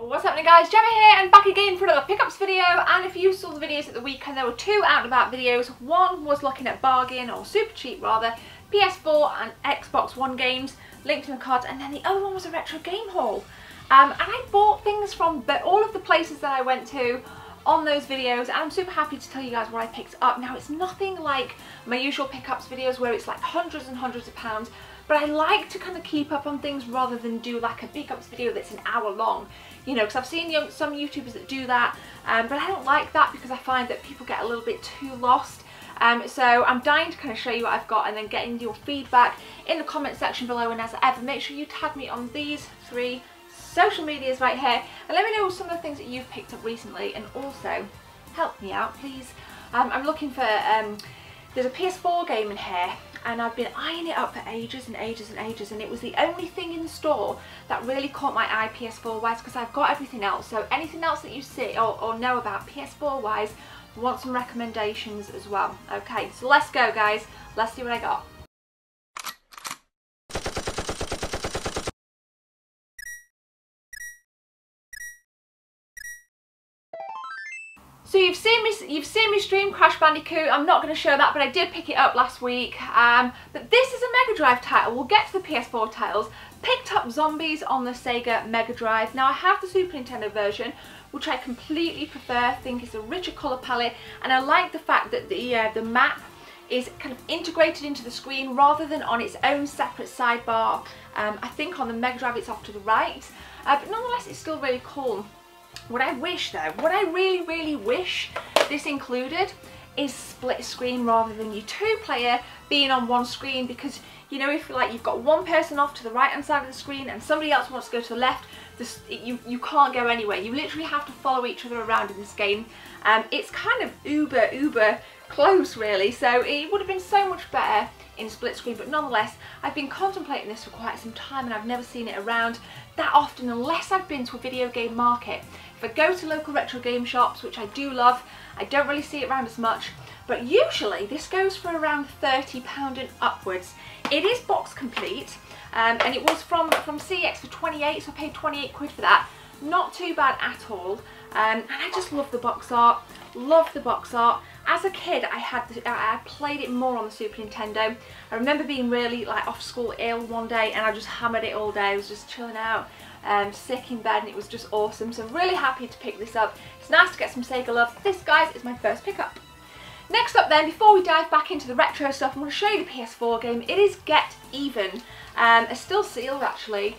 What's happening, guys? Gemma here and back again for another pickups video. And if you saw the videos at the weekend, there were two out and about videos. One was looking at bargain, or super cheap rather, PS4 and Xbox One games, linked in the cards, and then the other one was a retro game haul. And I bought things from all of the places that I went to on those videos, and I'm super happy to tell you guys what I picked up. Now, it's nothing like my usual pickups videos where it's like hundreds and hundreds of pounds, but I like to kind of keep up on things rather than do like a pickups video that's an hour long, you know, because I've seen some YouTubers that do that, but I don't like that because I find that people get a little bit too lost. So I'm dying to kind of show you what I've got and then getting your feedback in the comment section below. And as ever, make sure you tag me on these three social medias right here and let me know some of the things that you've picked up recently, and also help me out please. I'm looking for there's a PS4 game in here and I've been eyeing it up for ages and ages and ages, and it was the only thing in the store that really caught my eye PS4 wise, because I've got everything else. So anything else that you see or know about PS4 wise, I want some recommendations as well. Okay, so let's go guys, let's see what I got. So you've seen me stream Crash Bandicoot. I'm not going to show that, but I did pick it up last week. But this is a Mega Drive title. We'll get to the PS4 titles. Picked up Zombies on the SEGA Mega Drive. Now I have the Super Nintendo version, which I completely prefer. I think it's a richer colour palette, and I like the fact that the map is kind of integrated into the screen rather than on its own separate sidebar. I think on the Mega Drive it's off to the right, but nonetheless it's still really cool. What I wish though, what I really wish this included is split screen rather than your two-player being on one screen, because you know, if like you've got one person off to the right hand side of the screen and somebody else wants to go to the left, you can't go anywhere. You literally have to follow each other around in this game. It's kind of uber close really, so it would have been so much better in split screen, but nonetheless I've been contemplating this for quite some time and I've never seen it around that often unless I've been to a video game market. If I go to local retro game shops, which I do love, I don't really see it around as much, but usually this goes for around £30 and upwards. It is box complete, and it was from CX for 28, so I paid 28 quid for that. Not too bad at all, and I just love the box art, love the box art. As a kid, I played it more on the Super Nintendo. I remember being really like off school ill one day and I just hammered it all day. I was just chilling out, sick in bed, and it was just awesome. So really happy to pick this up. It's nice to get some SEGA love. This, guys, is my first pickup. Next up then, before we dive back into the retro stuff, I'm going to show you the PS4 game. It is Get Even. It's still sealed actually.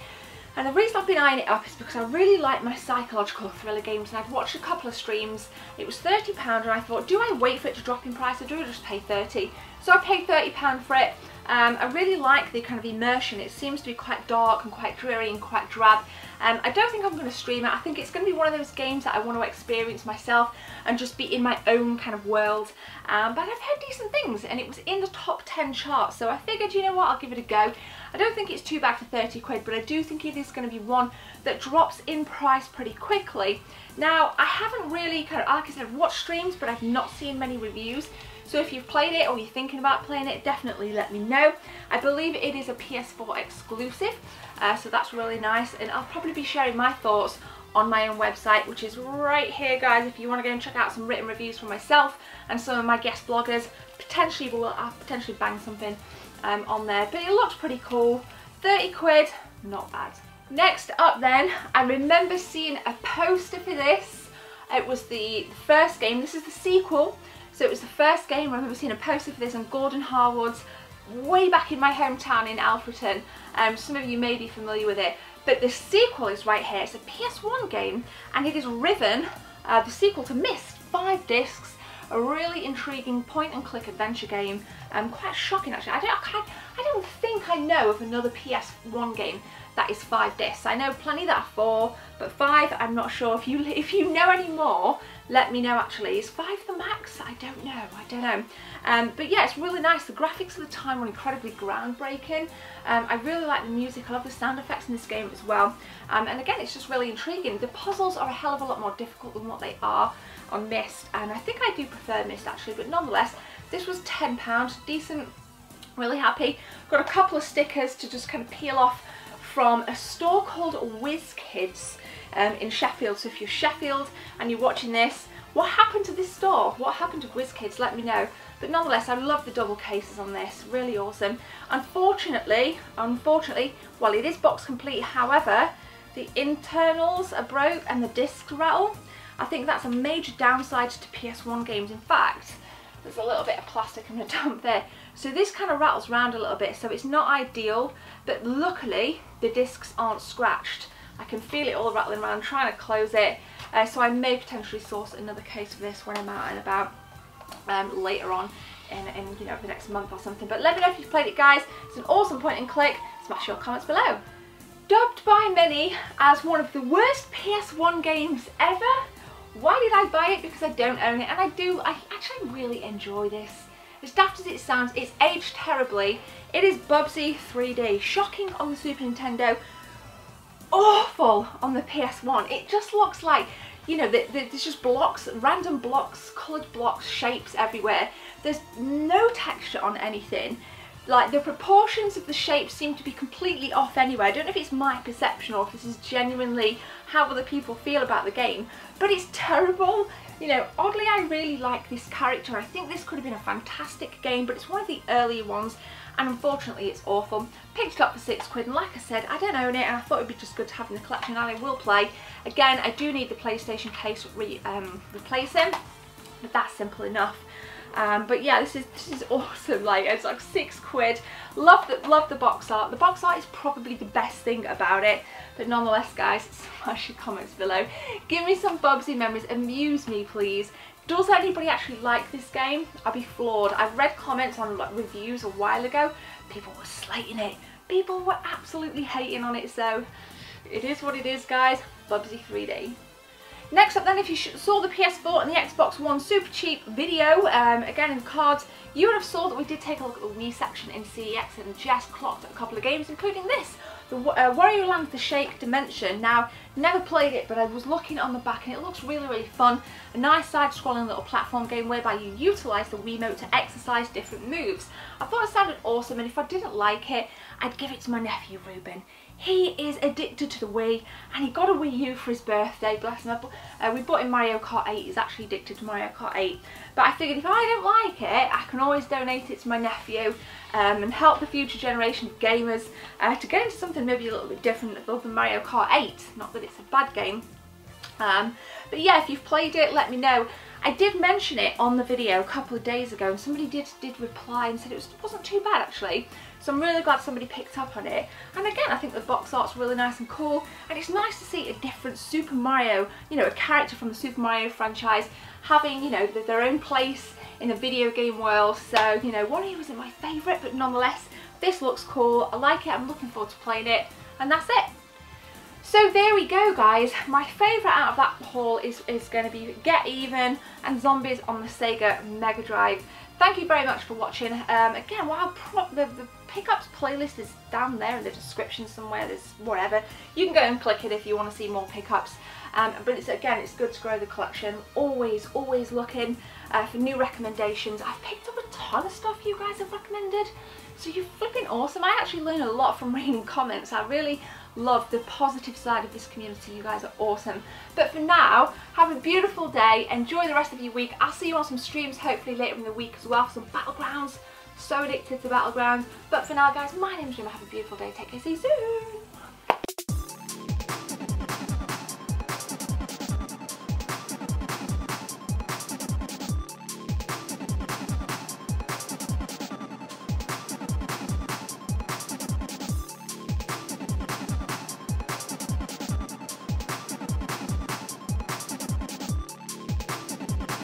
And the reason I've been eyeing it up is because I really like my psychological thriller games, and I'd watched a couple of streams. It was £30 and I thought, do I wait for it to drop in price or do I just pay 30? So I paid £30 for it. I really like the kind of immersion. It seems to be quite dark and quite dreary and quite drab. I don't think I'm going to stream it. I think it's going to be one of those games that I want to experience myself and just be in my own kind of world. But I've heard decent things, and it was in the top 10 charts, so I figured, you know what, I'll give it a go. I don't think it's too bad for 30 quid, but I do think it is going to be one that drops in price pretty quickly. Now, I haven't really kind of, like I said, I've watched streams, but I've not seen many reviews. So if you've played it or you're thinking about playing it, definitely let me know. I believe it is a PS4 exclusive, so that's really nice, and I'll probably be sharing my thoughts on my own website, which is right here, guys. If you want to go and check out some written reviews from myself and some of my guest bloggers, potentially I'll potentially bang something on there, but it looks pretty cool. 30 quid, not bad. Next up then, I remember seeing a poster for this. It was the first game. This is the sequel. So it was the first game. I remember seeing a poster for this on Gordon Harwood's way back in my hometown in Alfreton. Some of you may be familiar with it, but the sequel is right here. It's a PS1 game, and it is Riven, the sequel to Myst, 5 discs. A really intriguing point-and-click adventure game. Quite shocking actually. I don't think I know of another PS1 game that is 5 discs. I know plenty that are 4, but 5 I'm not sure. If you know any more, let me know actually. Is 5 the max? I don't know. But yeah, it's really nice. The graphics at the time were incredibly groundbreaking. I really like the music. I love the sound effects in this game as well. And again, it's just really intriguing. The puzzles are a hell of a lot more difficult than what they are on Myst, and I think I do prefer Myst actually, but nonetheless, this was £10, decent, really happy. Got a couple of stickers to just kind of peel off from a store called WizKids. in Sheffield. So if you're Sheffield and you're watching this, what happened to this store? What happened to WizKids? Let me know. But nonetheless, I love the double cases on this, really awesome. Unfortunately, well, it is box complete, however, the internals are broke and the discs rattle. I think that's a major downside to PS1 games. In fact, there's a little bit of plastic I'm going to dump there. So this kind of rattles around a little bit, so it's not ideal, but luckily the discs aren't scratched. I can feel it all rattling around, trying to close it, so I may potentially source another case of this when I'm out and about later on in you know, the next month or something. But let me know if you've played it, guys. It's an awesome point and click. Smash your comments below. Dubbed by many as one of the worst PS1 games ever. Why did I buy it? Because I don't own it, and I actually really enjoy this. As daft as it sounds, it's aged terribly. It is Bubsy 3D, shocking on the Super Nintendo, awful on the PS1. It just looks like, you know, there's just blocks, random blocks, coloured blocks, shapes everywhere. There's no texture on anything. Like, the proportions of the shapes seem to be completely off anyway. I don't know if it's my perception or if this is genuinely how other people feel about the game, but it's terrible. You know, oddly, I really like this character. I think this could have been a fantastic game, but it's one of the earlier ones, and unfortunately it's awful. Picked it up for £6, and like I said, I don't own it, and I thought it'd be just good to have in the collection, and I will play. Again, I do need the PlayStation case replacing, but that's simple enough. But yeah, this is awesome. Like, it's like £6. Love the box art. The box art is probably the best thing about it. But nonetheless, guys, smash your comments below. Give me some Bubsy memories. Amuse me, please. Does anybody actually like this game? I'll be floored. I've read comments on like reviews a while ago. People were slating it. People were absolutely hating on it. So it is what it is, guys. Bubsy 3D. Next up then, if you saw the PS4 and the Xbox One super cheap video, again in the cards, you would have saw that we did take a look at the Wii section in CEX and just clocked a couple of games, including this, the Wario Land The Shake Dimension. Now, never played it, but I was looking on the back and it looks really, really fun. A nice side-scrolling little platform game whereby you utilise the Wiimote to exercise different moves. I thought it sounded awesome, and if I didn't like it, I'd give it to my nephew Ruben. He is addicted to the Wii, and he got a Wii U for his birthday, bless him. We bought him Mario Kart 8, he's actually addicted to Mario Kart 8. But I figured if I don't like it, I can always donate it to my nephew and help the future generation of gamers to get into something maybe a little bit different other than Mario Kart 8. Not that it's a bad game. But yeah, if you've played it, let me know. I did mention it on the video a couple of days ago, and somebody did reply and said it wasn't too bad actually. So I'm really glad somebody picked up on it. And again, I think the box art's really nice and cool, and it's nice to see a different Super Mario, you know, a character from the Super Mario franchise having, you know, their own place in the video game world. So, you know, Wario wasn't my favourite, but nonetheless, this looks cool. I like it. I'm looking forward to playing it, and that's it. So there we go, guys. My favourite out of that haul is going to be Get Even and Zombies on the Sega Mega Drive. Thank you very much for watching. Again, the pickups playlist is down there in the description somewhere. There's whatever. You can go and click it if you want to see more pickups. But it's good to grow the collection. Always looking for new recommendations. I've picked up a ton of stuff you guys have recommended, so you're flipping awesome. I actually learn a lot from reading comments. I really love the positive side of this community. You guys are awesome. But for now, have a beautiful day. Enjoy the rest of your week. I'll see you on some streams hopefully later in the week as well for some Battlegrounds. So addicted to Battlegrounds. But for now, guys, my name's Jim. Have a beautiful day. Take care. See you soon.